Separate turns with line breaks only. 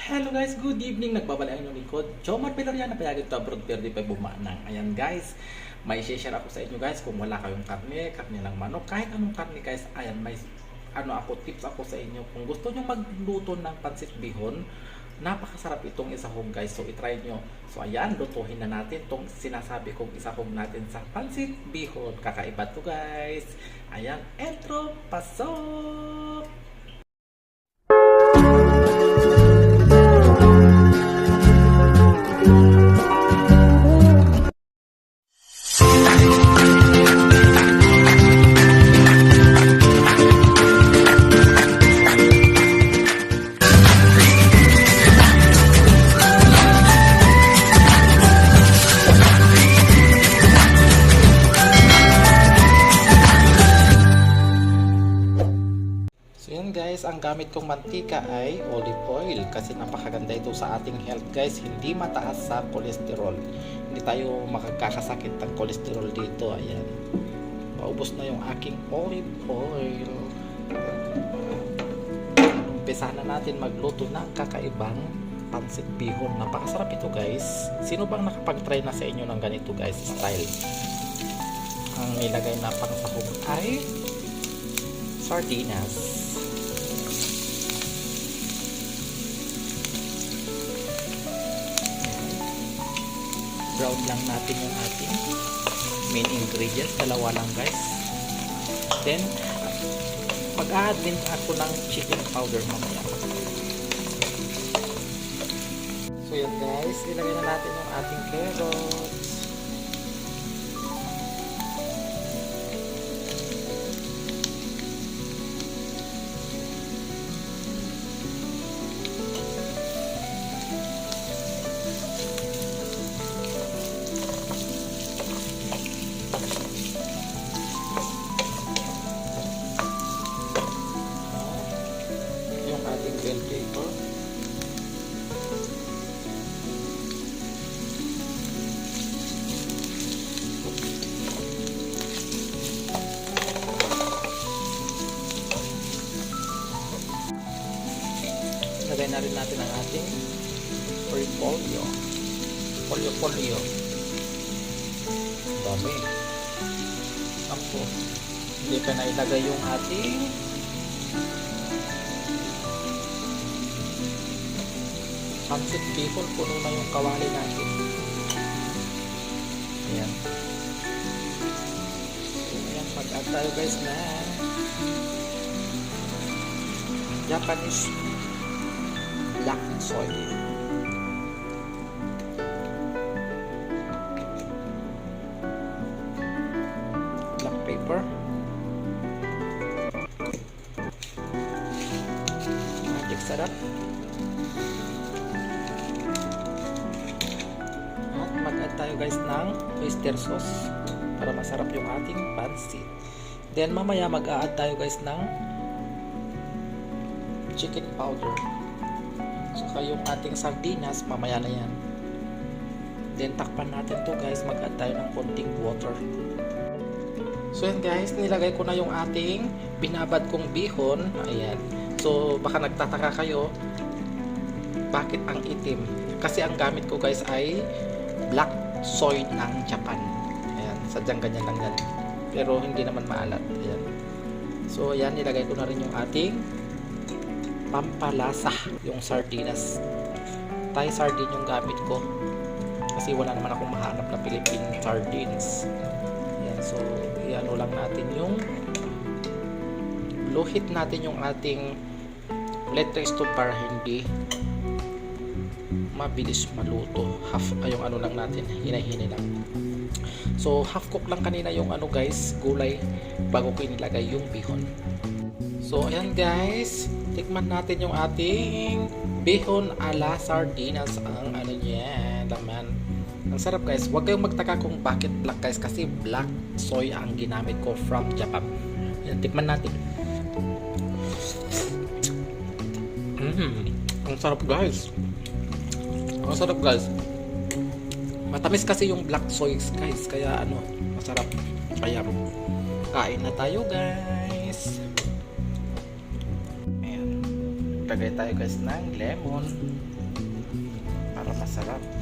Hello guys, good evening. Nagbabalik ang inyong likod. Jomar Pilarian na payagin to abroad pero di pa bumanang. Ayan guys, may share ako sa inyo guys kung wala kayong karne ng manok, kahit anong karne guys. Ayan, may tips ako sa inyo. Kung gusto nyo magluto ng pansit bihon, napakasarap itong isahog guys. So itry nyo. So ayan, lutuhin na natin itong sinasabi kong isahog natin sa pansit bihon. Kakaiba to guys. Ayan, entro, pasok! Guys, ang gamit kong mantika ay olive oil kasi napakaganda ito sa ating health guys. Hindi mataas sa cholesterol. Hindi tayo makakasakit ng cholesterol dito. Ayan. Paubos na yung aking olive oil. Umpisa na natin magluto ng kakaibang pansit bihon. Napakasarap ito guys. Sino bang nakapag-try na sa inyo ng ganito guys style? Ang nilagay na pangsahog ay sardinas. Brown lang natin yung ating main ingredients, dalawa lang guys. Then mag-add din ako ng chicken powder mamaya. So yan guys, ilagay na natin yung ating carrots. Bell pepper, lagay na rin natin ang ating repolyo, polyo dami. Tapos hindi pa na ilagay yung ating pansit bihon, puno na yung kawali natin. Ayan. So, ayan, mag-add tayo guys na Japanese black soy. Black pepper. Magic sarap. Mag-add tayo guys ng oyster sauce para masarap yung ating pansit. Then mamaya mag-add tayo guys ng chicken powder. Saka yung ating sardinas mamaya na yan. Then takpan natin to guys, mag-add tayo ng konting water. So yan guys, nilagay ko na yung ating binabad kong bihon. Ayan. So baka nagtataka kayo bakit ang itim? Kasi ang gamit ko guys ay black soy ng Japan. Ayan, sadyang ganyan lang yan. Pero hindi naman maalat. Ayan. So, ayan, nilagay ko na rin yung ating pampalasa, yung sardinas. Thai sardine yung gamit ko. Kasi wala naman akong mahanap na Philippine sardines. Ayan, so, iano lang natin yung luhit natin yung ating letre stove para hindi mabilis maluto. Yung ano lang natin, hinay-hinay lang. So half cook lang kanina yung ano guys, gulay bago ko inilagay yung bihon. So ayan guys, tikman natin yung ating bihon ala sardinas. Ang ano niya, laman. Ang sarap guys. Huwag kayong magtaka kung bakit black guys, kasi black soy ang ginamit ko from Japan. Ayan, tikman natin. Ang sarap guys. Ang sarap guys. Matamis kasi yung black soy guys, kaya ano, masarap. Kaya kain na tayo guys. Ayan. maglagay tayo guys ng lemon para masarap.